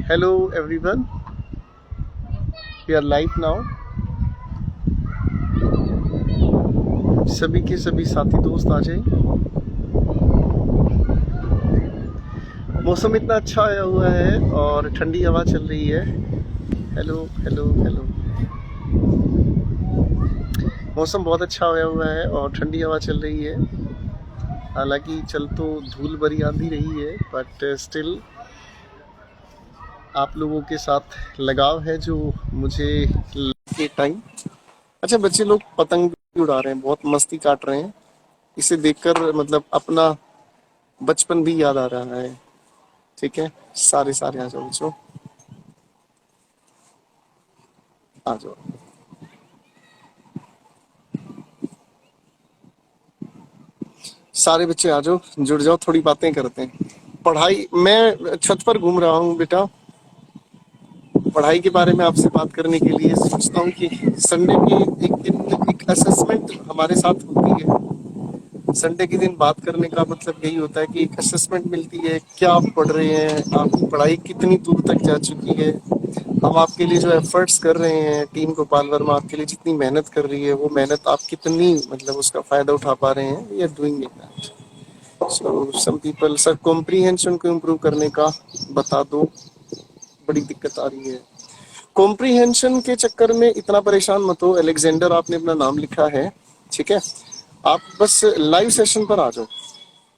Hello everyone, we are live now. सभी के सभी साथी दोस्त आ जाएं। मौसम इतना अच्छा आया हुआ है और ठंडी हवा चल रही है। Hello hello hello. मौसम बहुत अच्छा आया हुआ है और ठंडी हवा चल रही है। हालांकि चल तो धूल भरी आंधी रही है, बट स्टिल आप लोगों के साथ लगाव है जो मुझे के टाइम। अच्छा, बच्चे लोग पतंग भी उड़ा रहे हैं, बहुत मस्ती काट रहे हैं। इसे देखकर मतलब अपना बचपन भी याद आ रहा है। ठीक है, सारे सारे आ जाओ बच्चों, आ जाओ। सारे बच्चे आ जाओ, जुड़ जाओ, थोड़ी बातें करते हैं। पढ़ाई, मैं छत पर घूम रहा हूँ बेटा। पढ़ाई के बारे में आपसे बात करने के लिए सोचता हूँ कि संडे के एक दिन एक असेसमेंट हमारे साथ होती है। संडे के दिन बात करने का मतलब यही होता है कि एक असेसमेंट मिलती है, क्या आप पढ़ रहे हैं, आपकी पढ़ाई कितनी दूर तक जा चुकी है। हम आपके लिए जो एफर्ट्स कर रहे हैं, टीम गोपाल वर्मा आपके लिए जितनी मेहनत कर रही है, वो मेहनत आप कितनी मतलब उसका फायदा उठा पा रहे हैं। We are doing it. So some people, sir comprehension को इम्प्रूव करने का बता दो, बड़ी दिक्कत आ रही है। कॉम्प्रीहेंशन के चक्कर में इतना परेशान मत हो। अलेक्जेंडर आपने अपना नाम लिखा है, ठीक है। आप बस लाइव सेशन पर आ जाओ।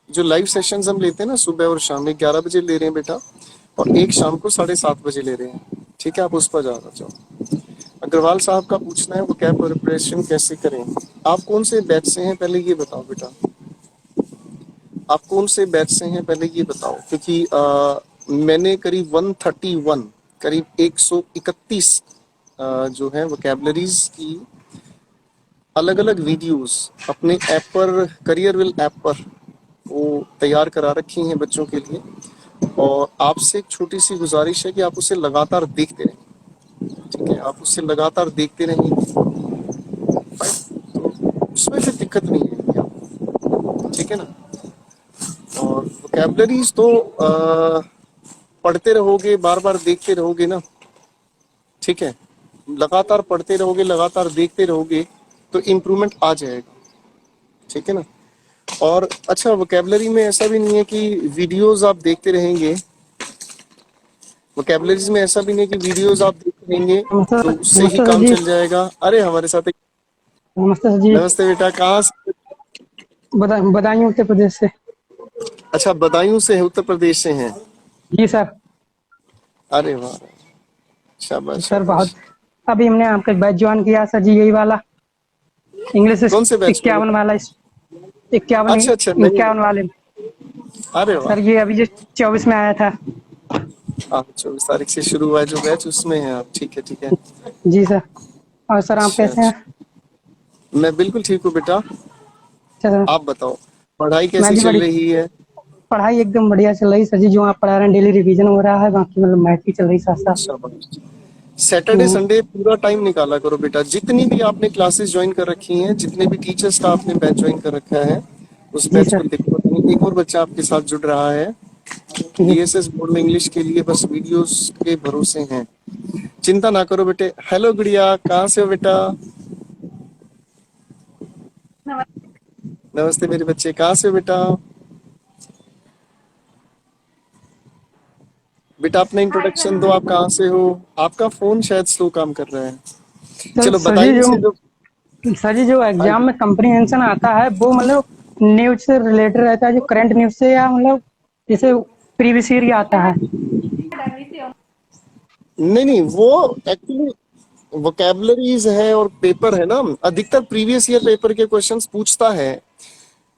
जो लाइव सेशंस हम लेते हैं ना, सुबह और शाम में 11 बजे ले रहे हैं बेटा, और एक शाम को 7:30 बजे ले रहे हैं। ठीक है, आप उस पर जा जाओ। अग्रवाल साहब का पूछना है वो कैब प्रिपरेशन कैसे करें। आप कौन से बैच से हैं पहले ये बताओ बेटा। आप कौन से बैच से हैं पहले ये बताओ, क्योंकि मैंने करीब 131, करीब 131 जो है वोकैबलरीज की अलग अलग वीडियोस अपने ऐप पर, करियरविल ऐप पर वो तैयार करा रखी हैं बच्चों के लिए। और आपसे एक छोटी सी गुजारिश है कि आप उसे लगातार देखते रहें। ठीक है, आप उसे लगातार देखते रहेंगे तो उसमें फिर दिक्कत नहीं है। ठीक है ना। और वोकैबलरीज तो पढ़ते रहोगे, बार बार देखते रहोगे ना। ठीक है, लगातार पढ़ते रहोगे, लगातार देखते रहोगे तो इम्प्रूवमेंट आ जाएगा। ठीक है ना। और अच्छा, वोकैबलरी में ऐसा भी नहीं है कि वीडियोस आप देखते रहेंगे। वोकैबलरीज में ऐसा भी नहीं कि वीडियोस आप देखते रहेंगे नमस्ते। तो उससे ही नमस्ते सर काम जी। चल जाएगा। अरे हमारे साथ एक, नमस्ते सर जी। नमस्ते बेटा, कहाँ से? बदायूं उत्तर प्रदेश से। अच्छा, बदायूं से है, उत्तर प्रदेश से हैं। जी सर। अरे वाह, शाबाश सर बहुत, शाबाश। अभी हमने आपका बैच ज्वाइन किया सर जी, यही वाला इंग्लिश कौन से बैच में 51 बेटा? वाला, 51 अच्छा अच्छा, नहीं। 51 वाले में। अरे वाह। सर ये अभी जो 24 में आया था। आप 24 तारीख से शुरू हुआ है जो बैच, उसमें है आप। ठीक है ठीक है। जी सर। और सर आप अच्छा कैसे हैं? अच्छा, मैं बिल्कुल ठीक हूँ बेटा। अच्छा सर। आप बताओ, पढ़ाई मैं कैसी भी चल बड़ी, रही है? पढ़ाई एकदम बढ़िया चल रही सर जी। जो आप पढ़ा रहे हैं डेली रिवीजन हो रहा है, बाकी मतलब मैथ भी चल रही साथ साथ। शाबाश। सैटरडे संडे पूरा टाइम निकाला करो बेटा। जितनी भी आपने क्लासेस ज्वाइन कर रखी हैं, जितने भी टीचर्स का आपने बैच ज्वाइन कर रखा है, उस जी बैच को सर। देखो। एक और बच्चा आपके साथ जुड़ रहा है जी डीएसएस बोर्ड में इंग्लिश के लिए, बस वीडियोस के भरोसे हैं। चिंता ना करो बेटे। हेलो गुड़िया, कहाँ से हो बेटा? नमस्ते मेरे बच्चे, कहाँ से हो बेटा? बेटा अपना इंट्रोडक्शन दो, आप कहाँ से हो? आपका फोन शायद स्लो काम कर रहा है। सर। चलो, बदायूं से जो, सर जी जो हाँ एग्जाम जी। में कंप्रीहेंशन आता है वो मतलब न्यूज से रिलेटेड रहता है, जो करंट न्यूज से, या मतलब जैसे प्रीवियस ईयर आता है। नहीं नहीं, वो एक्चुअली वोकैबलरीज है और पेपर है ना। अधिकतर प्रीवियस ईयर पेपर के क्वेश्चंस पूछता है,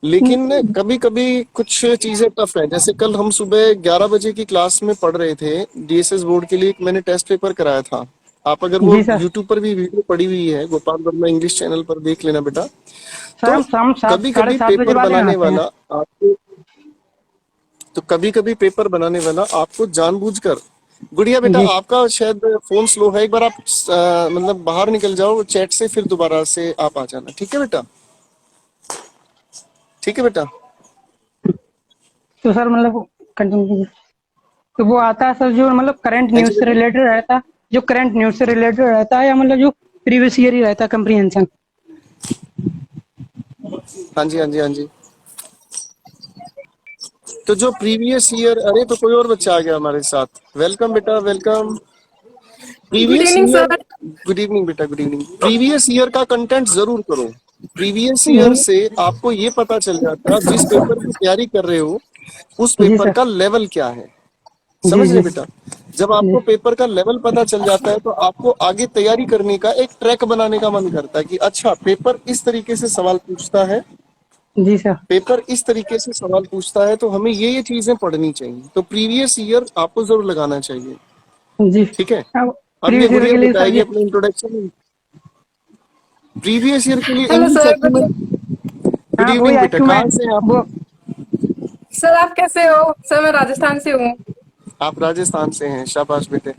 लेकिन कभी कभी कुछ चीजें टफ है। जैसे कल हम सुबह 11 बजे की क्लास में पढ़ रहे थे डीएसएस बोर्ड के लिए, मैंने टेस्ट पेपर कराया था। आप अगर वो जी सर। यूट्यूब पर भी वीडियो पड़ी हुई है, गोपाल वर्मा इंग्लिश चैनल पर देख लेना बेटा। सर तो हम शाम सात कभी साढ़े कभी सात बजे पेपर वाले बनाने आते हैं। वाला आपको, तो कभी कभी पेपर बनाने वाला आपको जानबूझकर, गुड़िया बेटा जी आपका शायद फोन स्लो है, एक बार आप मतलब बाहर निकल जाओ चैट से, फिर दोबारा से आप आ जाना। ठीक है बेटा, ठीक है बेटा। तो सर मतलब कंटिन्यू कीजिए। तो वो आता है सर जो मतलब करंट हाँ न्यूज जी से बेटा। रिलेटेड रहता है, जो करंट न्यूज से रिलेटेड रहता है, या मतलब जो प्रीवियस ईयर ही रहता है कंप्रीहेंशन। हाँ जी, हाँ जी, हाँ जी। तो जो प्रीवियस ईयर, अरे तो कोई और बच्चा आ गया हमारे साथ। वेलकम बेटा, welcome. Good previous evening year, sir. Good evening बेटा, गुड इवनिंग। प्रीवियस ईयर का कंटेंट जरूर करो। प्रीवियस ईयर से आपको ये पता चल जाता है जिस पेपर की तैयारी कर रहे हो उस जी पेपर सर। का लेवल क्या है। जी समझ रहे जी बेटा। जब जी आपको पेपर का लेवल पता चल जाता है तो आपको आगे तैयारी करने का एक ट्रैक बनाने का मन करता है कि अच्छा पेपर इस तरीके से सवाल पूछता है, जी सर। पेपर इस तरीके से सवाल पूछता है, तो हमें ये चीजें पढ़नी चाहिए। तो प्रीवियस ईयर आपको जरूर लगाना चाहिए। जी। ठीक है। अब अब ये प्रीवियस ईयर गुड़िया के लिए सर बताएगी जी। अपने इंट्रोडक्शन। प्रीवियस ईयर के लिए hello English sir, good active. Evening. Good हाँ वही इवनिंग बेटा, एक्चुअली मैं कहाँ से हैं आप? वो। सर आप कैसे हो? सर मैं राजस्थान से हूँ। आप राजस्थान से हैं, शाबाश बेटे।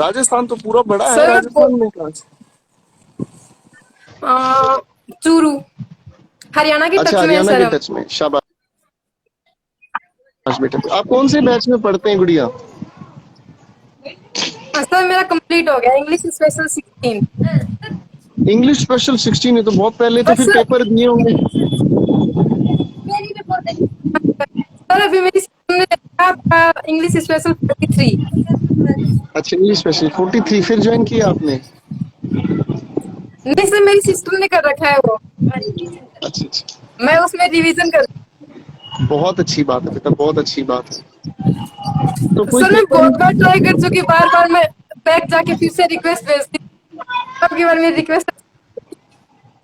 राजस्थान तो पूरा बड़ा है, सर मैं राजस्थान में कहाँ से? चूरू, हरियाणा के अच्छा, टच में है हरियाणा सर के हम। टच में, शाबाश बेटे। आप कौन से बैच में पढ़ते हैं गुड़िया? सर मेरा कंप्लीट हो गया इंग्लिश स्पेशल 16। इंग्लिश स्पेशल 16 है तो बहुत पहले तो बस फिर पेपर दिए होंगे। सर अभी मेरी स्कूल में आपका इंग्लिश स्पेशल 43। अच्छा, इंग्लिश स्पेशल 43 फिर ज्वाइन किया आपने? नहीं सर, मेरी सिस्टर ने कर रखा है वो। अच्छा अच्छा, मैं उसमें रिवीजन कर। बहुत अच्छी बात है बेटा, बहुत अच्छी बात है। तो कोई सर मैं पेपर? बहुत बार ट्राई कर चुकी, बार बार मैं बैक जाके फिर से रिक्वेस्ट भेजती हूँ। अब की बार मेरी रिक्वेस्ट।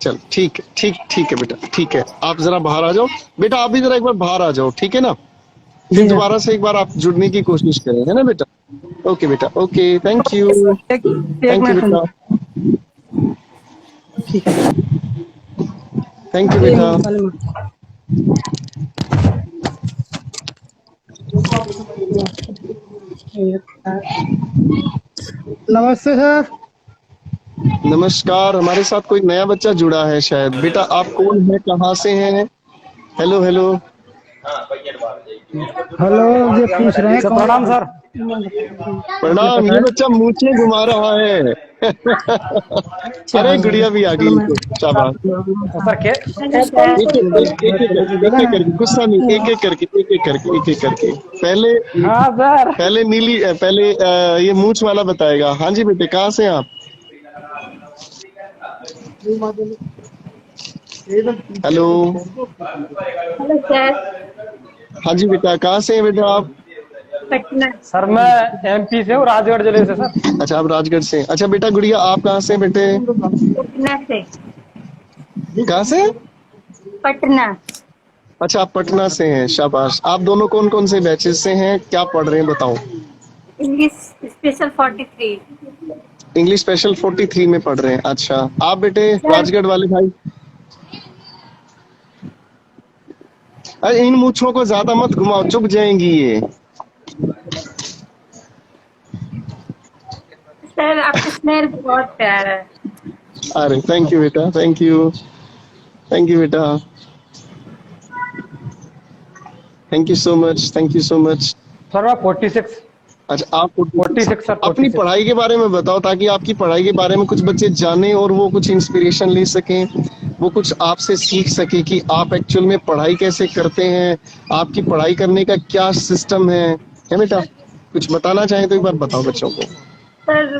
चल ठीक है, ठीक है बेटा, ठीक है। आप जरा बाहर आ जाओ बेटा, आप भी जरा एक बार बाहर आ जाओ, ठीक है ना। फिर जी सर। दोबारा से एक बार आप जुड़ने की कोशिश करें, है ना बेटा। ओके बेटा, okay, thank okay you. Sir. एक थैंक यू मिनट बेटा, सुनिए। ठीक है। थैंक यू एक बेटा। मिनट पहले नमस्ते सर। नमस्कार, हमारे साथ कोई नया बच्चा जुड़ा है शायद। बेटा आप कौन है, कहाँ से हैं? Hello hello. हेलो, ये पूछ रहे हैं सर कौन। प्रणाम सर। ये प्रणाम। ये बताए। बच्चा मूछें घुमा रहा है। अच्छा अरे हाँ सर। गुड़िया भी आ चलो गई, मैं। शाबाश। सर के एक एक एक एक करके, एक एक करके, गुस्सा नहीं, एक एक करके, एक एक करके, एक एक करके। पहले हाँ सर। पहले नीली, पहले ये मूछ वाला बताएगा। हाँ जी बेटे, कहाँ से हैं आप? हेलो। Hello sir. हाँ जी बेटा, कहाँ से हैं बेटा आप? पटना। सर मैं एमपी से हूँ, राजगढ़ जिले से सर। अच्छा, आप राजगढ़ से हैं। अच्छा बेटा, गुड़िया आप कहाँ से हैं बेटे? पटना से। कहाँ से? पटना। अच्छा, आप पटना से हैं, शाबाश। आप दोनों कौन कौन से बैचेस से हैं, क्या पढ़ रहे हैं बताओ? English special 43। इंग्लिश स्पेशल 43 में पढ़ रहे हैं। अच्छा, आप बेटे सर राजगढ़ वाले भाई? अरे इन मूछों को ज्यादा मत घुमाओ, चुभ जाएंगी ये। सर आपका स्मेल बहुत प्यारा है। अरे थैंक यू बेटा, थैंक यू, थैंक यू बेटा, thank you so much, thank you so much. Sir मैं 46। अच्छा, आप 46 सर, अपनी 46। पढ़ाई के बारे में बताओ, ताकि आपकी पढ़ाई के बारे में कुछ बच्चे जाने और वो कुछ इंस्पिरेशन ले सकें, वो कुछ आपसे सीख सके कि आप एक्चुअल में पढ़ाई कैसे करते हैं, आपकी पढ़ाई करने का क्या सिस्टम है बेटा? कुछ बताना चाहें तो एक बार बताओ बच्चों को। सर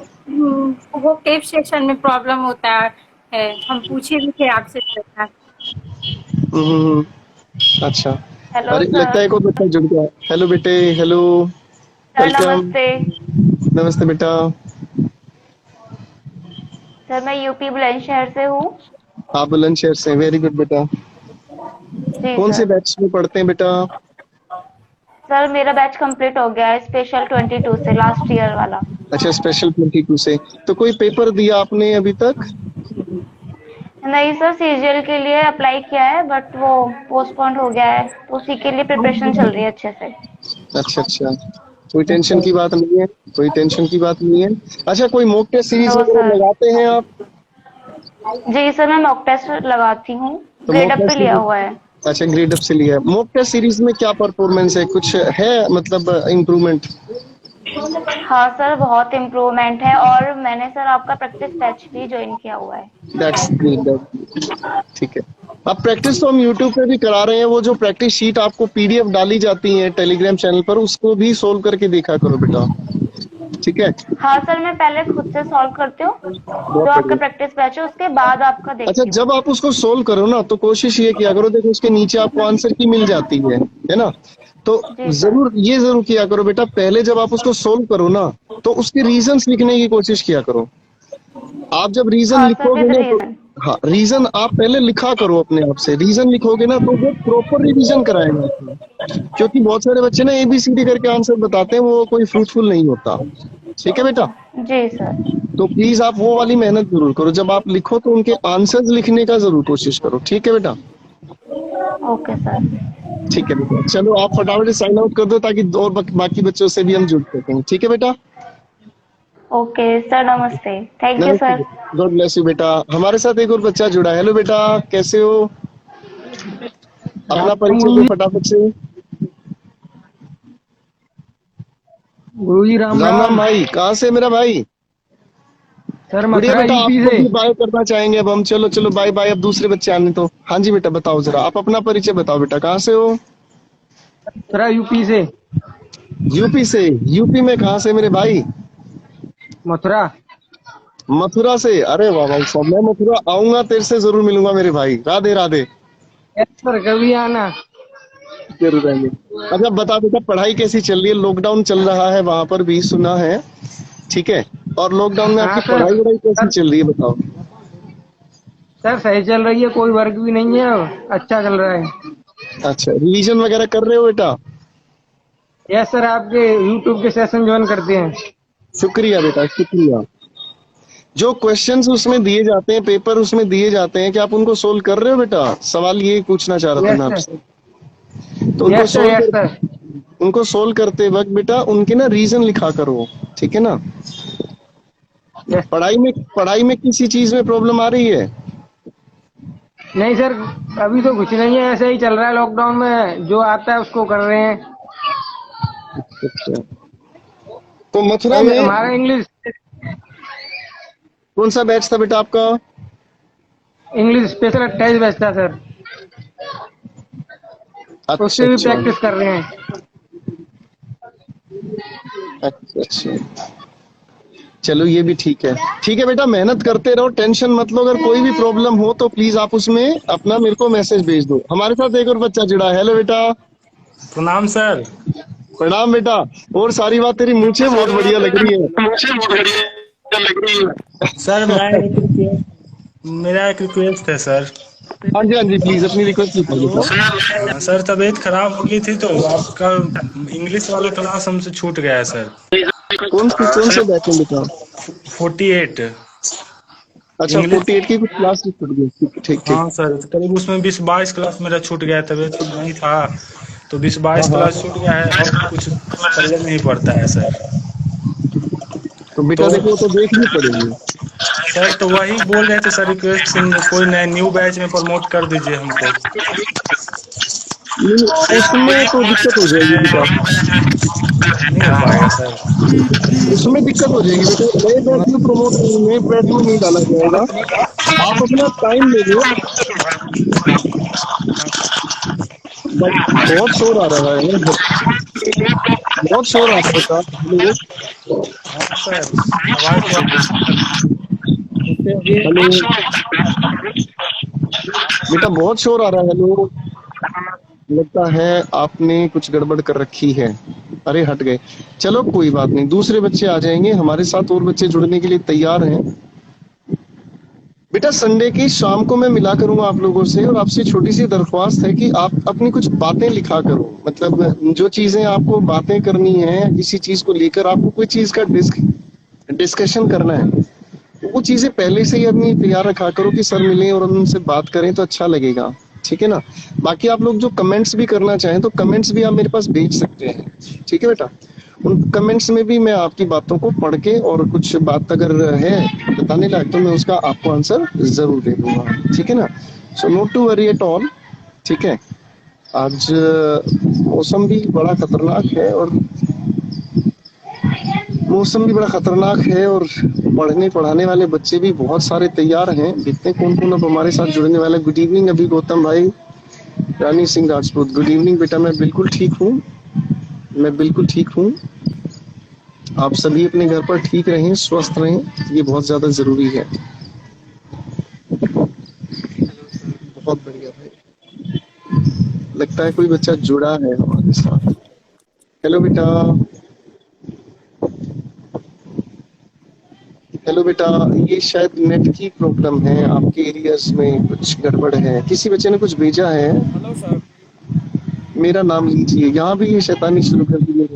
वो केव सेक्शन में प्रॉब्लम होता है, हम पूछे भी थे आपसे सर। हम्म, अच्छा। हेलो अरे लगता सर। है कोई बच्चा जुड़ गया। हेलो बेटे, हेलो, सर वेलकम। नमस्ते। नमस्ते बेटा। सर मैं यूपी बुलंदशहर से हूँ। आप बुलंदशहर से, वेरी गुड बेटा। जी कौन से सर। बैच में पढ़ते हैं बेटा? सर मेरा बैच कंप्लीट हो गया है स्पेशल 22 से, लास्ट ईयर वाला। अच्छा, स्पेशल 22 से। तो कोई पेपर दिया आपने अभी तक? नहीं सर, सीजीएल के लिए अप्लाई किया है बट वो पोस्टपोन्ड हो गया है, तो उसी के लिए प्रिपरेशन चल रही है अच्छे से। अच्छा अच्छा, कोई टेंशन की बात नहीं है, कोई टेंशन की बात नहीं है। अच्छा, कोई मॉक टेस्ट सीरीज नो वगैरह सर। लगाते हैं आप? जी सर, मैं मॉक टेस्ट लगाती हूँ। तो ग्रेड मॉक अप पे टेस्ट लिया सीरीज, हुआ है। अच्छा ग्रेड अप से लिया है। मॉक टेस्ट सीरीज में क्या परफॉर्मेंस है, कुछ है मतलब इम्प्रूवमेंट? हाँ सर, बहुत इम्प्रूवमेंट है और मैंने सर आपका प्रैक्टिस बैच भी ज्वाइन किया हुआ है। That's great. ठीक है, अब प्रैक्टिस तो हम यूट्यूब पे भी करा रहे हैं। वो जो प्रैक्टिस शीट आपको पीडीएफ डाली जाती है टेलीग्राम चैनल पर, उसको भी सोल्व करके देखा करो बेटा, ठीक है। हाँ सर, मैं पहले खुद से सॉल्व करती हूँ, बहुत जो आपका बढ़िया। प्रैक्टिस बैच है उसके बाद आपका अच्छा, देखती हूँ। जब आप उसको सोल्व करो ना तो कोशिश ये किया करो, देखो उसके नीचे आपको आंसर की मिल जाती है ना। तो जी सर। जरूर किया करो बेटा, पहले जब आप उसको सोल्व करो ना तो उसके रीजंस लिखने की कोशिश किया करो। आप जब रीजन हाँ सर, लिखोगे विद ना तो, रीजन। हाँ, रीजन आप पहले लिखा करो अपने आप से। रीजन लिखोगे ना तो वो प्रॉपर रिवीजन कराएगा आपको। क्योंकि बहुत सारे बच्चे ना एबीसीडी करके आंसर बताते हैं, वो कोई फ्रूटफुल नहीं होता। ठीक है बेटा, जी सर। तो प्लीज आप वो वाली मेहनत जरूर करो। जब आप लिखो तो उनके आंसर्स लिखने का जरूर कोशिश करो, ठीक है बेटा। Okay sir. ठीक है बेटा, चलो आप फटाफट साइन आउट कर दो ताकि और बाकी बच्चों से भी हम जुड़ सकें, ठीक है बेटा। ओके सर, नमस्ते, थैंक यू नमस्ते, सर। गॉड ब्लेस यू बेटा। हमारे साथ एक और बच्चा जुड़ा है। हेलो बेटा, कैसे हो? अपना परिचय दो फटाफट से। गुरु जी राम राम राम राम। भाई, कहाँ से मेरा भाई? सर बढ़िया मथुरा बेटा, यूपी आपको से। भी बाय करना चाहेंगे अब हम। चलो चलो, बाय बाय, अब दूसरे बच्चे आने तो। हाँ जी बेटा, बताओ जरा, आप अपना परिचय बताओ बेटा, कहाँ से हो? मथुरा यूपी से। यूपी से? यूपी में कहाँ से मेरे भाई? मथुरा। मथुरा से? अरे वाह भाई साहब, मैं मथुरा आऊंगा, तेरे से जरूर मिलूंगा मेरे भाई। राधे राधे। यस सर, कभी आना। जरूर आएंगे। अच्छा बता बेटा, पढ़ाई कैसी चल रही है? लॉकडाउन चल रहा है वहां पर भी, सुना है, ठीक है। और लॉकडाउन में हाँ आपकी सर। पढ़ाई वढ़ाई कैसी सर चल रही है बताओ? सर सही चल रही है, कोई वर्क भी नहीं है, अब अच्छा चल रहा है। अच्छा, रिवीजन वगैरह कर रहे हो बेटा? यस सर, आपके यूट्यूब के सेशन ज्वाइन करते हैं। शुक्रिया बेटा, शुक्रिया। जो क्वेश्चंस उसमें दिए जाते हैं, पेपर उसमें दिए जाते हैं, क्या आप उनको सोल्व कर रहे हो बेटा? सवाल ये पूछना चाह रहा था यस मैं सर। आपसे। तो उनको यस सर, सोल्व यस कर, सर। उनको सोल्व करते वक्त बेटा उनके ना रीजन लिखा करो, ठीक है ना। यस। पढ़ाई में किसी चीज में प्रॉब्लम आ रही है? नहीं सर, अभी तो कुछ नहीं है, ऐसे ही चल रहा है। लॉकडाउन में जो आता है उसको कर रहे हैं। अच्छा, तो मथुरा में हमारा इंग्लिश कौन सा बैच था बेटा आपका? इंग्लिश स्पेशल टेस्ट बैच था सर, अच्छा उससे भी अच्छा प्रैक्टिस कर रहे हैं। अच्छा अच्छा, चलो ये भी ठीक है। ठीक है बेटा, मेहनत करते रहो, टेंशन मत लो। अगर कोई भी प्रॉब्लम हो तो प्लीज आप उसमें अपना मेरे को मैसेज भेज दो। हमारे साथ एक और बच्चा जुड़ा है। हेलो बेटा। प्रणाम सर। प्रणाम बेटा। और सारी बात तेरी मूछें बहुत बढ़िया लग रही है। सर मेरा एक रिक्वेस्ट है सर। हाँ जी हाँ जी, प्लीज अपनी रिक्वेस्ट लिखो हेलो बेटा। सर, तबीयत खराब हो गई थी तो आपका इंग्लिश वाला क्लास हमसे छूट गया है सर। कौन से बैच में बेटा? 48 अच्छा, इंग्लिश। 48 की कुछ क्लास छूट गई, ठीक ठीक ठीक। हाँ सर, तो करीब उसमें 20-22 क्लास मेरा छूट गया है, तबीयत ठीक नहीं था तो हाँ 20-22 हाँ, क्लास छूट गया है और कुछ पल्ले नहीं पड़ता है सर। तो बेटा तो देखो, वो तो देखनी पड़ेगी। सर, तो वही बोल रहे थे सर, रिक्वेस्ट कोई नए न्यू बैच में प्रमोट कर दीजिए हमको। नहीं, उसमें तो दिक्कत हो जाएगी बेटा। नहीं हो पाएगा सर? उसमें दिक्कत हो जाएगी बेटा, नए बैच में प्रमोट, नए बैच में नहीं डाला जाएगा। आप अपना टाइम ले लो। बहुत शोर आ रहा है, बहुत शोर आ रहा है बेटा। हेलो हाँ सर, आवाज तो हेलो बेटा, बहुत शोर आ रहा है। हेलो, लगता है आपने कुछ गड़बड़ कर रखी है। अरे हट गए, चलो कोई बात नहीं, दूसरे बच्चे आ जाएंगे हमारे साथ। और बच्चे जुड़ने के लिए तैयार हैं बेटा। संडे की शाम को मैं मिला करूंगा आप लोगों से, और आपसे छोटी सी दरख्वास्त है कि आप अपनी कुछ बातें लिखा करो। मतलब जो चीजें आपको बातें करनी है, किसी चीज को लेकर आपको कोई चीज का डिस्कशन करना है, तो वो चीजें पहले से ही अपनी तैयार रखा करो कि सर मिले और हम उनसे बात करें तो अच्छा लगेगा, ठीक है ना। बाकी आप लोग जो कमेंट्स भी करना चाहें तो कमेंट्स भी आप मेरे पास भेज सकते हैं, ठीक है बेटा। उन कमेंट्स में भी मैं आपकी बातों को पढ़ के, और कुछ बात अगर है बताने लायक तो मैं उसका आपको आंसर जरूर दे दूंगा, ठीक है ना। So not to worry at all, ठीक है। आज मौसम भी बड़ा खतरनाक है, और मौसम भी बड़ा खतरनाक है और पढ़ने पढ़ाने वाले बच्चे भी बहुत सारे तैयार हैं। देखते हैं कौन कौन अब हमारे साथ जुड़ने वाला है। गुड इवनिंग अभी गौतम भाई, रानी सिंह राजपूत, गुड इवनिंग बेटा। मैं बिल्कुल ठीक हूँ, मैं बिल्कुल ठीक हूँ। आप सभी अपने घर पर ठीक रहें, स्वस्थ रहें, ये बहुत ज्यादा जरूरी है। बहुत बढ़िया भाई, लगता है कोई बच्चा जुड़ा है हमारे साथ। हेलो बेटा, हेलो बेटा। ये शायद नेट की प्रॉब्लम है, आपके एरियाज में कुछ गड़बड़ है। किसी बच्चे ने कुछ भेजा है, हेलो सर। मेरा नाम लीजिए। यहाँ भी ये शैतानी शुरू कर दी है।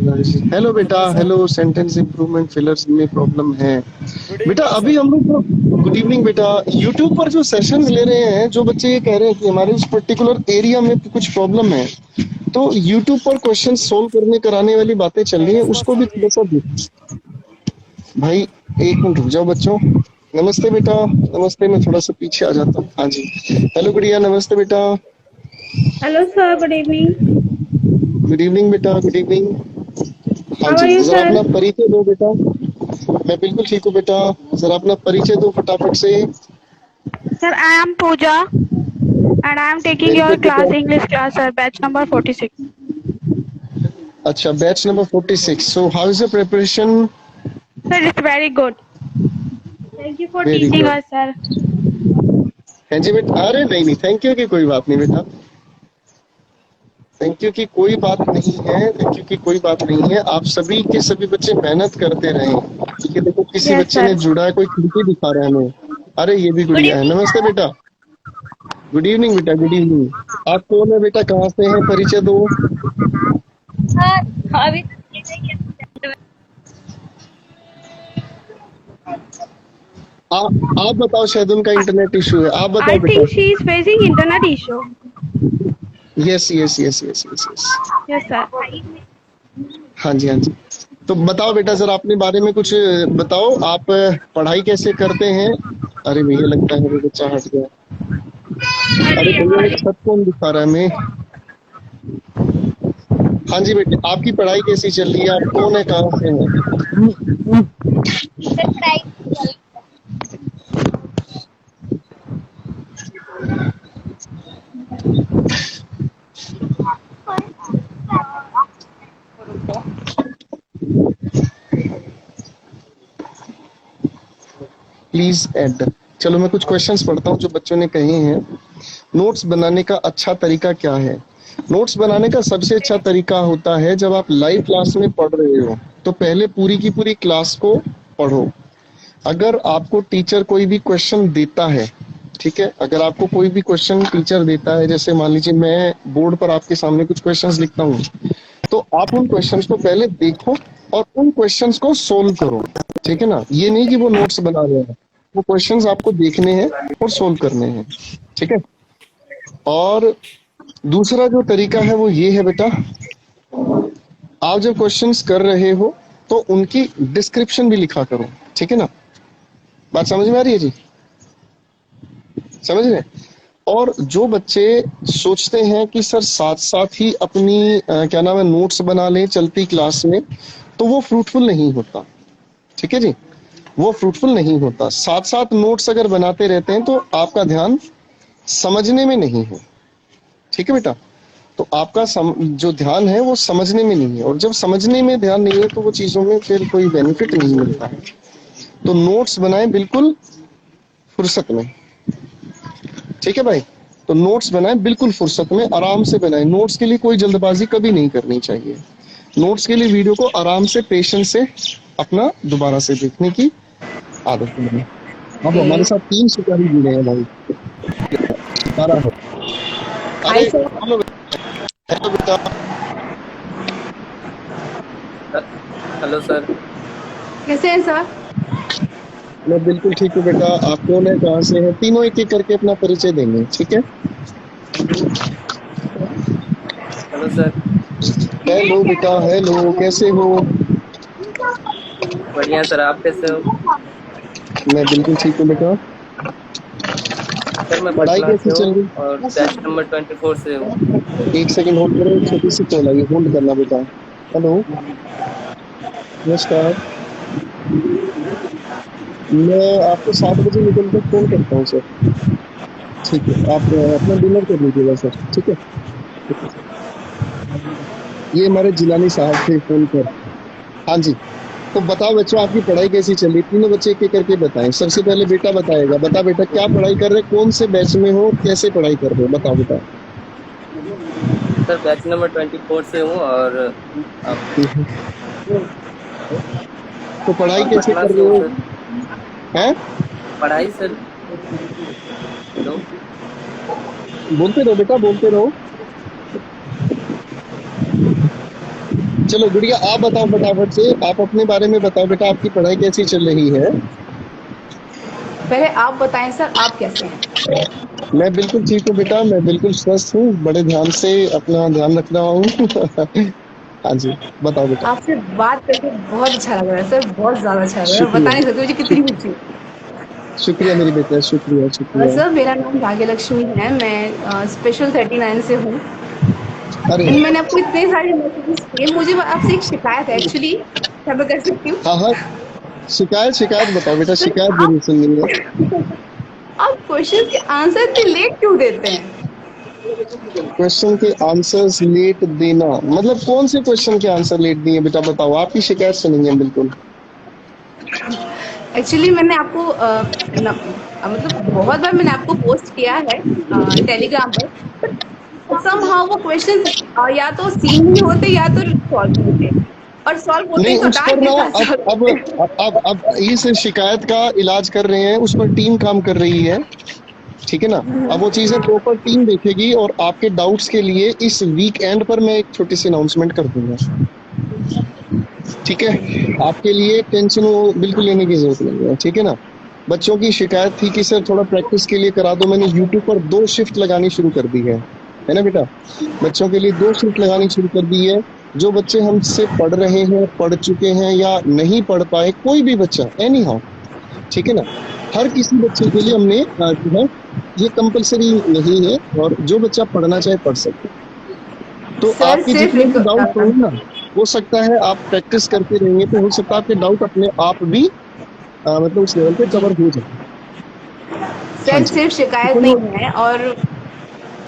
हेलो बेटा, हेलो। सेंटेंस इंप्रूवमेंट फिलर्स में प्रॉब्लम है गुड बेटा। इवनिंग अभी सर। हम लोग, गुड इवनिंग बेटा, यूट्यूब पर जो सेशन ले रहे हैं, जो बच्चे ये कह रहे हैं कि हमारे उस पर्टिकुलर एरिया में कुछ प्रॉब्लम है, तो यूट्यूब पर क्वेश्चन सोल्व करने कराने वाली बातें चल रही है, उसको भी थोड़ा सा देखो भाई। एक मिनट रुक जाओ बच्चों। नमस्ते बेटा, नमस्ते। मैं थोड़ा सा पीछे आ जाता हूँ। हाँ जी, हेलो गुड़िया, नमस्ते बेटा। Hello sir, good evening. Good evening बेटा, गुड इवनिंग। हाँ How are जी, you जरा sir? अपना परिचय दो बेटा। मैं बिल्कुल ठीक हूँ बेटा, जरा अपना परिचय दो फटाफट से। Sir, I am Pooja and I am taking very your good बेटा। class English class sir, batch number 46. अच्छा, batch number 46। So how is the preparation? Sir, it's very good. Thank you for very teaching good. us sir. हाँ जी बेटा। अरे नहीं नहीं, thank you की कोई बात नहीं बेटा, थैंक यू की कोई बात नहीं है, थैंक यू की कोई बात नहीं है। आप सभी के सभी बच्चे मेहनत करते रहें, ठीक है। देखो किसी Yes बच्चे sir. ने जुड़ा है, कोई खिड़की दिखा रहा है हमें। अरे ये भी गुड गुड़िया है, इवनिंग नमस्ते सर। बेटा। गुड इवनिंग बेटा, गुड इवनिंग। आप कौन है बेटा, कहाँ से हैं, परिचय दो। सर अभी तक ये नहीं है। आप बताओ, शायद उनका इंटरनेट इशू है। आप बताओ I बेटा। think she is facing internet issue. Yes yes yes yes yes yes. Yes sir. हाँ जी, हाँ जी। तो बताओ बेटा, जरा अपने बारे में कुछ बताओ। आप पढ़ाई कैसे करते हैं? अरे भैया, लगता है वो बच्चा हट गया। अरे भैया, ये छत कौन दिखा रहा है हमें? हाँ जी बेटे, आपकी पढ़ाई कैसी चल रही है? आप कौन है, कहाँ से हैं? सर पढ़ाई प्लीज ऐड। चलो मैं कुछ क्वेश्चंस पढ़ता हूँ जो बच्चों ने कहे हैं। नोट्स बनाने का अच्छा तरीका क्या है? नोट्स बनाने का सबसे अच्छा तरीका होता है जब आप लाइव क्लास में पढ़ रहे हो, तो पहले पूरी की पूरी क्लास को पढ़ो। अगर आपको टीचर कोई भी क्वेश्चन देता है, ठीक है, अगर आपको कोई भी क्वेश्चन टीचर देता है, जैसे मान लीजिए मैं बोर्ड पर आपके सामने कुछ क्वेश्चंस लिखता हूँ, तो आप उन क्वेश्चंस को पहले देखो और उन क्वेश्चंस को सोल्व करो, ठीक है ना। ये नहीं कि वो नोट्स बना रहे हैं, वो क्वेश्चंस आपको देखने हैं और सोल्व करने हैं, ठीक है। और दूसरा जो तरीका है वो ये है बेटा, आप जब क्वेश्चंस कर रहे हो तो उनकी डिस्क्रिप्शन भी लिखा करो, ठीक है ना। बात समझ में आ रही है जी? समझ रहे हैं? और जो बच्चे सोचते हैं कि सर साथ साथ ही अपनी क्या नाम है नोट्स बना लें चलती क्लास में, तो वो फ्रूटफुल नहीं होता, ठीक है जी। वो फ्रूटफुल नहीं होता। साथ साथ नोट्स अगर बनाते रहते हैं तो आपका ध्यान समझने में नहीं है, ठीक है बेटा। तो आपका जो ध्यान है वो समझने में नहीं है, और जब समझने में ध्यान नहीं है तो वो चीजों में फिर कोई बेनिफिट नहीं मिलता है। तो नोट्स बनाएं बिल्कुल फुर्सत में, ठीक है भाई। तो नोट्स बनाएं बिल्कुल फुर्सत में, आराम से बनाएं। नोट्स के लिए कोई जल्दबाजी कभी नहीं करनी चाहिए। नोट्स के लिए वीडियो को आराम से, पेशेंस से अपना दोबारा से देखने की आदत बने। अब हमारे साथ 3 शिकारी जुड़े हैं भाई, सितारा है। अरे हेलो बेटा। Hello sir. कैसे हैं सर? मैं बिल्कुल ठीक हूँ बेटा। आप कौन है, कहाँ से हैं? तीनों एक एक करके अपना परिचय देंगे, ठीक है। Hello sir. हेलो बेटा, हेलो, कैसे हो? बढ़िया सर, आप कैसे हो? मैं बिल्कुल ठीक हूँ बेटा। सर मैं पढ़ाई पटना कैसी से चल हूँ रही? और बैच नंबर 24 से हूँ। एक सेकंड होल्ड करो, एक छोटी सी कॉल आई है, होल्ड करना बेटा। हेलो, नमस्कार। मैं आपको 7 बजे निकल कर फोन करता हूँ सर। ठीक है, आप अपना डिनर कर लीजिएगा सर। ठीक है, ठीक है सर। ये हमारे जिलानी साहब थे फोन कर। हाँ जी, तो बताओ बच्चों, आपकी पढ़ाई कैसी चल रही? तीनों बच्चे एक एक करके बताएं। सबसे पहले बेटा बताएगा। बता बेटा, क्या पढ़ाई कर रहे, कौन से बैच में हो, कैसे पढ़ाई कर रहे हो? बताओ बेटा। सर बैच नंबर 24 से हूँ और आप तो पढ़ाई कैसे पटना कर से रहे हूँ हो? सर। हैं? पढ़ाई सर, हेलो बोलते रहो बेटा, बोलते रहो। चलो गुड़िया, आप बताओ फटाफट से, आप अपने बारे में बताओ बेटा, आपकी पढ़ाई कैसी चल रही है? पहले आप बताएं सर, आप कैसे हैं? मैं बिल्कुल ठीक हूँ बेटा, मैं बिल्कुल स्वस्थ हूँ, बड़े ध्यान से अपना ध्यान रख रहा हूँ। हाँ जी, बताओ बेटा। आपसे बात करके बहुत अच्छा लग रहा है सर, बहुत ज्यादा अच्छा लग रहा है, बता शुक्रिया, नहीं सकती मुझे कितनी खुशी है। शुक्रिया मेरी बेटा, शुक्रिया शुक्रिया। सर मेरा नाम भाग्यलक्ष्मी है, मैं स्पेशल 39 से हूँ। अरे एंड मैंने आपको इतने सारे मैसेजेस किए, मुझे आपसे एक शिकायत है एक्चुअली, क्या मैं कर सकती हूँ? हाँ हाँ, शिकायत शिकायत बताओ बेटा, सर शिकायत आप जरूर सुनिए। आप क्वेश्चन के आंसर इतने लेट क्यों देते हैं? क्वेश्चन के आंसर्स लेट देना मतलब कौन से क्वेश्चन के आंसर लेट दिए बेटा? बताओ, आपकी शिकायत सुनेंगे हम बिल्कुल। एक्चुअली मैंने आपको मतलब बहुत बार मैंने आपको पोस्ट किया है टेलीग्राम पर, somehow वो क्वेश्चन या तो सीन नहीं होते या तो सॉल्व नहीं होते, और सॉल्व होते नहीं, हैं तो उस डांट पर के ना साथ सॉल्व अब होते हैं। अब इस शिकायत का इलाज कर रहे हैं, उस पर टीम काम कर रही है। ठीक है ना? अब वो चीजें प्रॉपर टीम देखेगी और आपके डाउट्स के लिए इस वीक एंड पर मैं एक छोटी सी अनाउंसमेंट कर दूंगा। ठीक है, आपके लिए टेंशन वो बिल्कुल लेने की जरूरत नहीं है। ठीक है ना? बच्चों की शिकायत थी कि सर थोड़ा प्रैक्टिस के लिए करा दो, मैंने यूट्यूब पर 2 शिफ्ट लगानी शुरू कर दी है ना बेटा? बच्चों के लिए 2 शिफ्ट लगानी शुरू कर दी है। जो बच्चे हमसे पढ़ रहे हैं, पढ़ चुके हैं या नहीं पढ़ पाए, कोई भी बच्चा एनी हाउ, ठीक है ना, हर किसी बच्चे के लिए हमने जो है ये कंपलसरी नहीं है, और जो बच्चा पढ़ना चाहे पढ़ सकते हैं। तो सर आपके सिर्फ जितने एक भी डाउट होंगे ना, हो सकता है आप प्रैक्टिस करते रहेंगे तो हो सकता है आपके डाउट अपने आप भी मतलब उस लेवल पे कवर हो जाए। हाँ सर जी, सिर्फ शिकायत तो नहीं है, और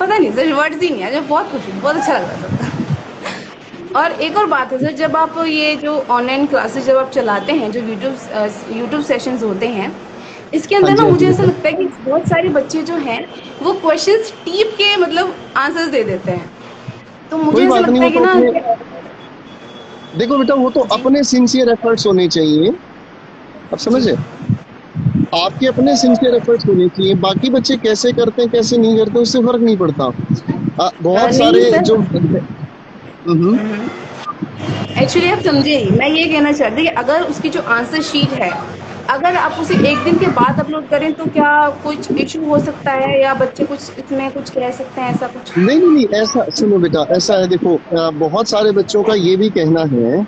पता नहीं सर वर्ड्स ही नहीं है, बहुत खुशी, बहुत अच्छा लग रहा था। और एक और बात है सर, जब आप ये जो ऑनलाइन क्लासेस जब आप चलाते हैं, जो यूट्यूब सेशंस होते हैं, इसके हाँ अंदर जी, ना हाँ जी मुझे ऐसा बेटा। लगता है कि बहुत सारे बच्चे जो हैं वो क्वेश्चंस टीप के मतलब आंसर्स दे देते हैं, तो मुझे कोई ऐसा बात नहीं, लगता वो है कि तो ना अपने, देखो बेटा, वो तो जी अपने सिंसियर एफर्ट्स होने चाहिए। अब जी समझे? आपके अपने सिंसियर एफर्ट्स होने चाहिए, बाकी बच्चे कैसे करते हैं कैसे नहीं करते उससे फर्क नहीं पड़ता। बहुत नहीं सारे सर, जो एक्चुअली आप समझे ही, मैं ये कहना चाहती थी कि अगर उसकी जो आंसर शीट है, अगर आप उसे एक दिन के बाद अपलोड करें तो क्या कुछ इशू हो सकता है, या बच्चे कुछ इसमें कुछ कह सकते हैं, ऐसा कुछ? नहीं नहीं नहीं, ऐसा सुनो बेटा, ऐसा है, देखो बहुत सारे बच्चों का ये भी कहना है,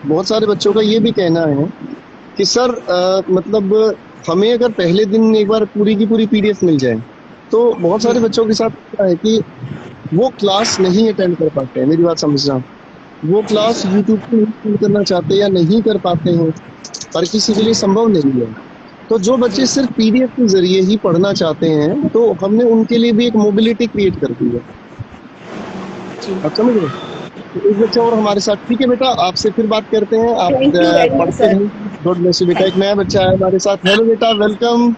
बहुत सारे बच्चों का ये भी कहना है कि सर मतलब हमें अगर पहले दिन एक बार पूरी की पूरी पीडीएफ मिल जाए, तो बहुत सारे बच्चों के साथ क्या है कि वो क्लास नहीं अटेंड कर पाते हैं। मेरी बात समझना, वो क्लास यूट्यूब पे नहीं अटेंड करना चाहते या नहीं कर पाते हैं, पर किसी के लिए संभव नहीं है। तो जो बच्चे सिर्फ पीडीएफ के जरिए ही पढ़ना चाहते हैं, तो हमने उनके लिए भी एक मोबिलिटी क्रिएट कर दी है। आप समझ रहे हो? तो एक बच्चा और हमारे साथ, ठीक है बेटा, आपसे फिर बात करते हैं। आप थैंक यू वेरी मच पढ़ते सर। रहें। गॉड ब्लेस यू बेटा। एक नया बच्चा है हमारे साथ। हेलो बेटा, welcome.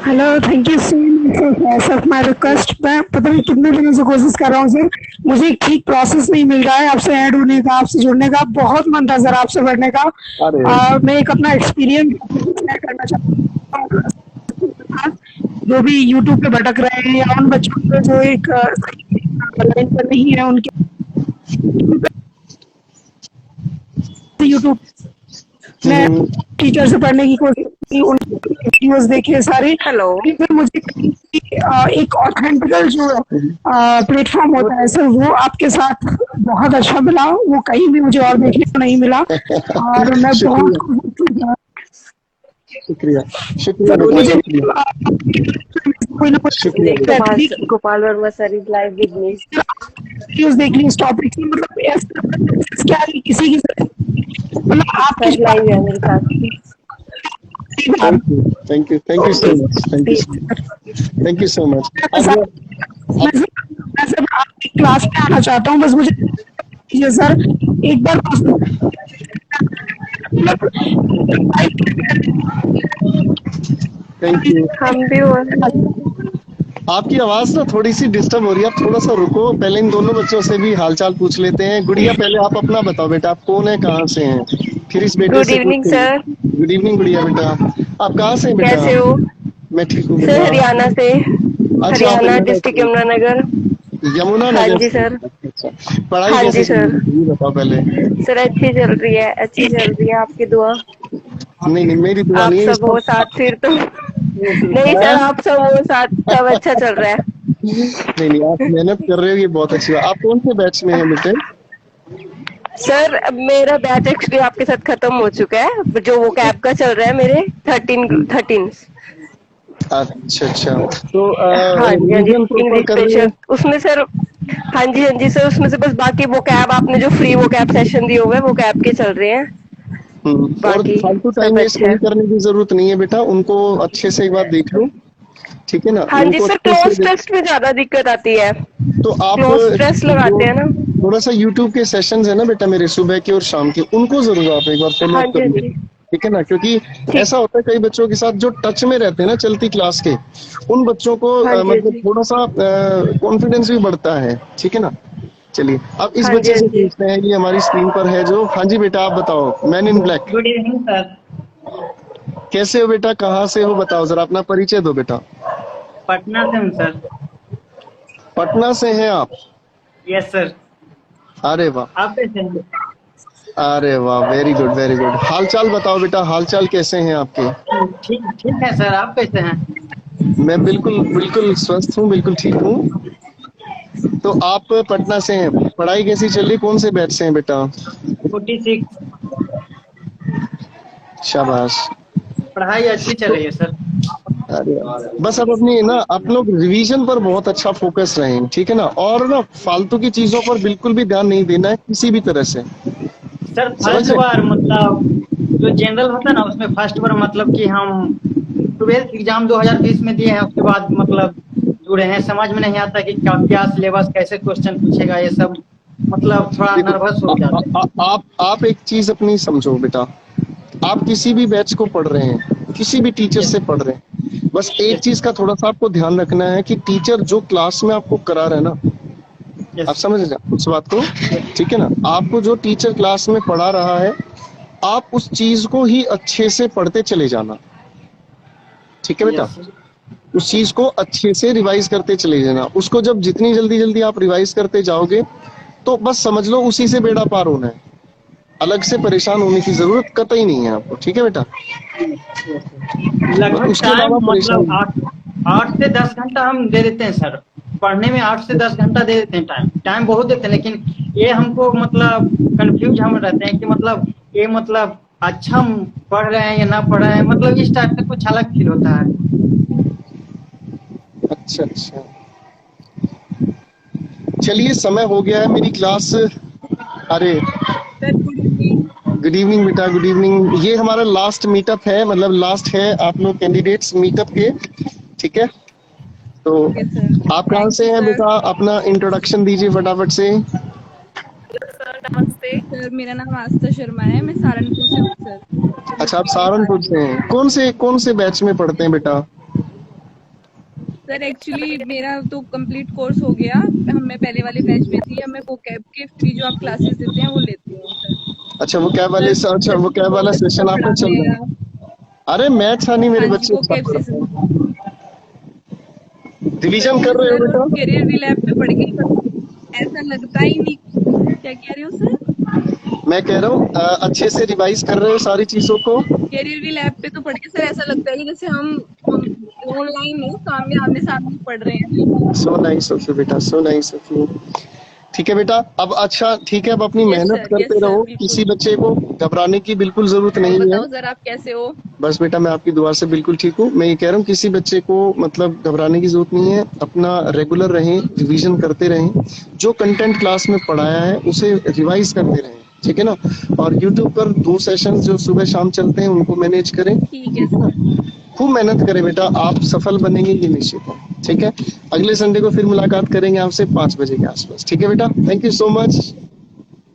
Hello, thank you so much sir my request. मैं पता नहीं कितने दिनों से कोशिश कर रहा हूँ सर, मुझे एक ठीक प्रोसेस नहीं मिल रहा है आपसे ऐड होने का, आपसे जुड़ने का। बहुत मन था सर आपसे पढ़ने का। अरे मैं एक अपना एक्सपीरियंस शेयर करना चाहता हूँ, जो भी यूट्यूब पे भटक रहे हैं, या उन बच्चों को जो एक लाइन पर नहीं है, उनके यूट्यूब मैं टीचर से पढ़ने की कोशिश की, उनकी वीडियोस देखे सारे। हेलो, फिर मुझे एक ऑथेंटिकल जो प्लेटफॉर्म होता है सर, वो आपके साथ बहुत अच्छा मिला। वो कहीं भी मुझे और देखने को नहीं मिला, और मैं बहुत शुक्रिया शुक्रिया सर, बेटा, मुझे शुक्रिया कोई ना कोई शुक्रिया बेटा। Gopal Verma sir is live with me. Videos देखनी इस टॉपिक की, मतलब ऐसा क्या है, किसी की मतलब आपकी सर लाइव है मेरे साथ। Thank you so much, thank you so much. मैं सर आपकी क्लास में आना चाहता हूँ, बस मुझे दीजिए सर एक बार। Thank you. हम भी आपकी आवाज ना थोड़ी सी डिस्टर्ब हो रही है, आप थोड़ा सा रुको, पहले इन दोनों बच्चों से भी हालचाल पूछ लेते हैं। गुड़िया पहले आप अपना बताओ बेटा, आप कौन है, कहाँ से हैं, फिर इस बेटे गुड से इवनिंग पूछते सर, हैं। गुड इवनिंग गुड़िया बेटा, आप कहाँ से हैं बेटा? कैसे हो? मैं ठीक हूँ सर बेटा। हरियाणा से, अच्छा, आप हरियाणा यमुना डिस्ट्रिक्ट से। यमुनानगर। यमुना हाँ नगर जी से। सर। अच्छा, पढ़ाई हाँ कैसे जी चल रही सर। है ये बताओ पहले। सर अच्छी चल रही है, अच्छी चल रही है, आपकी दुआ। नहीं नहीं, मेरी दुआ आप नहीं है सब इसका। हो साथ फिर तो नहीं सर, हैं? आप सब हो साथ, सब अच्छा चल रहा है। नहीं नहीं, आप मेहनत कर रहे हो, ये बहुत अच्छी बात। आप कौन से बैच में हैं बेटे? सर अब मेरा बैच एक्चुअली आपके साथ खत्म हो चुका है, जो वो कैब का चल रहा है मेरे 13। अच्छा अच्छा, तो हाँ जी हाँ जी, रिवीजन प्रॉपर इंग्लिश कर रहे स्पेशल हैं? उसमें सर। हाँ जी सर, उसमें से बस बाकी वो कैब आपने जो फ्री वो कैब सेशन दिए हुए हैं, वो कैब के चल रहे हैं। और बाकी फालतू टाइम सब वेस्ट अच्छा है। नहीं करने की जरूरत नहीं है बेटा, उनको अच्छे से एक बार देख लो, ठीक है ना, हाँ जी उनको सर, अच्छे से क्लोज टेस्ट में ज्यादा दिक्कत आती है। तो आप क्लोज टेस्ट जो लगाते हैं ना। थोड़ा सा यूट्यूब के सेशंस है ना बेटा मेरे, सुबह के और शाम के, उनको जरूर आप एक बार फॉलो हाँ अप जी कर हाँ लो, जी। ठीक है ना, क्योंकि ठीक। ऐसा होता है कई बच्चों के साथ जो टच में रहते हैं ना चलती क्लास के, उन बच्चों को हाँ जी हाँ मतलब जी। थोड़ा सा कॉन्फिडेंस भी बढ़ता है, ठीक है ना। चलिए अब इस हाँ जी बच्चे हाँ से जी। पूछते हैं, ये हमारी स्क्रीन पर है जो। हाँ जी बेटा, आप बताओ, man in black. Good evening sir. कैसे हो बेटा, कहाँ से हो, बताओ जरा अपना परिचय दो बेटा। पटना से हूँ सर। पटना से हैं आप? Yes sir. अरे वाह, आप कैसे हैं? अरे वाह, वेरी गुड वेरी गुड। हाल चाल बताओ बेटा, हाल चाल कैसे हैं आपके? ठीक ठीक है सर, आप कैसे हैं? मैं बिल्कुल बिल्कुल स्वस्थ हूँ, बिल्कुल ठीक हूँ। तो आप पटना से हैं, पढ़ाई कैसी चल रही, कौन से बैच से हैं बेटा? 46। शाबाश। पढ़ाई अच्छी चल रही है सर। अरे बस अब अपनी ना, आप लोग रिवीजन पर बहुत अच्छा फोकस रहें, ठीक है ना, और ना फालतू की चीजों पर बिल्कुल भी ध्यान नहीं देना है किसी भी तरह से, सर समझ फर्स्ट रहे? बार मतलब जो जनरल होता है ना, उसमें फर्स्ट बार मतलब कि हम 12th एग्जाम 2020 में दिए हैं, उसके बाद मतलब जुड़े हैं, समझ में नहीं आता कि क्या सिलेबस, कैसे क्वेश्चन पूछेगा, ये सब मतलब थोड़ा देखो, नर्वस हो जाते हैं। आप एक चीज अपनी समझो बेटा, आप किसी भी बैच को पढ़ रहे हैं, किसी भी टीचर यस से पढ़ रहे हैं, बस एक यस चीज का थोड़ा सा आपको ध्यान रखना है कि टीचर जो क्लास में आपको करा रहा है ना, आप यस समझ रहे उस बात को, यस ठीक है ना, आपको जो टीचर क्लास में पढ़ा रहा है, आप उस चीज को ही अच्छे से पढ़ते चले जाना, ठीक है बेटा, यस उस चीज को अच्छे से रिवाइज करते चले जाना। उसको जब जितनी जल्दी जल्दी आप रिवाइज करते जाओगे, तो बस समझ लो उसी से बेड़ा पार होना है, अलग से परेशान होने की जरूरत कतई नहीं है आपको, ठीक है बेटा। लगभग उसके टाइम अलावा परेशान मतलब 8 से 10 घंटा हम दे देते हैं सर। पढ़ने में 8 से 10 घंटा दे देते हैं, टाइम बहुत देते हैं, लेकिन ये हमको मतलब कंफ्यूज हम रहते हैं कि मतलब ये मतलब अच्छा हम पढ़ रहे हैं या ना पढ़ रहे हैं, मतलब इस टाइप से कुछ अलग फील होता है। अच्छा अच्छा, चलिए समय हो गया है मेरी क्लास। अरे गुड इवनिंग बेटा, गुड इवनिंग। ये हमारा लास्ट मीटअप है, मतलब लास्ट है आप लोग कैंडिडेट्स मीटअप के, ठीक है। तो आप कहाँ से हैं बेटा, अपना इंट्रोडक्शन दीजिए फटाफट से। सर नमस्ते सर, मेरा नाम आस्था शर्मा है, मैं सहारनपुर से हूँ सर। अच्छा, आप सहारनपुर से हैं, कौन से बैच में पढ़ते हैं बेटा? सर एक्चुअली मेरा तो कंप्लीट कोर्स हो गया, मैं पहले वाले बैच में थी, अब मैं वो कैब के फ्री जो आप क्लासेस देते हैं वो लेती हूँ सर। अच्छा, वो कैब वाले, अच्छा वो कैब वाला अच्छा सेशन आपका पढ़ाते चल रहा हैं है। आप। अरे मैथ्स नहीं, मेरे हाँ जी, बच्चे वो अच्छा कैब पढ़ते सेशन हैं। रिवीजन कर रहे हो सर, बेटा? करियर भी लैब पे पढ़ के ऐसा लगता ही नहीं। क्या कह रहे हो सर? मैं कह रहा हूँ अच्छे से रिवाइज कर रहे हो सारी चीजों को? करियर भी लैब पे तो पढ़ के सर ऐसा लगता है कि जैसे हम ऑनलाइन नहीं, सामने आमने सामने पढ़ रहे हैं। सो नाइस ऑफ यू बेटा, सो नाइस ऑफ यू। ठीक है बेटा, अब अच्छा ठीक है, अब अपनी मेहनत यस करते सर रहो, बिल्कुल। किसी बच्चे को घबराने की बिल्कुल जरूरत और नहीं है। बताओ सर, आप कैसे हो? बस बेटा मैं आपकी दुआ से बिल्कुल ठीक हूँ। मैं ये कह रहा हूँ किसी बच्चे को मतलब घबराने की जरूरत नहीं है, अपना रेगुलर रहें, रिवीजन करते रहें, जो कंटेंट क्लास में पढ़ाया है उसे रिवाइज करते रहें, ठीक है ना। और YouTube पर 2 सेशन जो सुबह शाम चलते हैं उनको मैनेज करें। ठीक है सर। खूब मेहनत करें बेटा, आप सफल बनेंगे ये निश्चित है। ठीक है, अगले संडे को फिर मुलाकात करेंगे आपसे 5 बजे के आसपास। ठीक है बेटा, थैंक यू सो मच।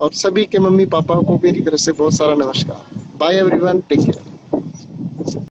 और सभी के मम्मी पापा को मेरी तरफ से बहुत सारा नमस्कार। Bye everyone, take care.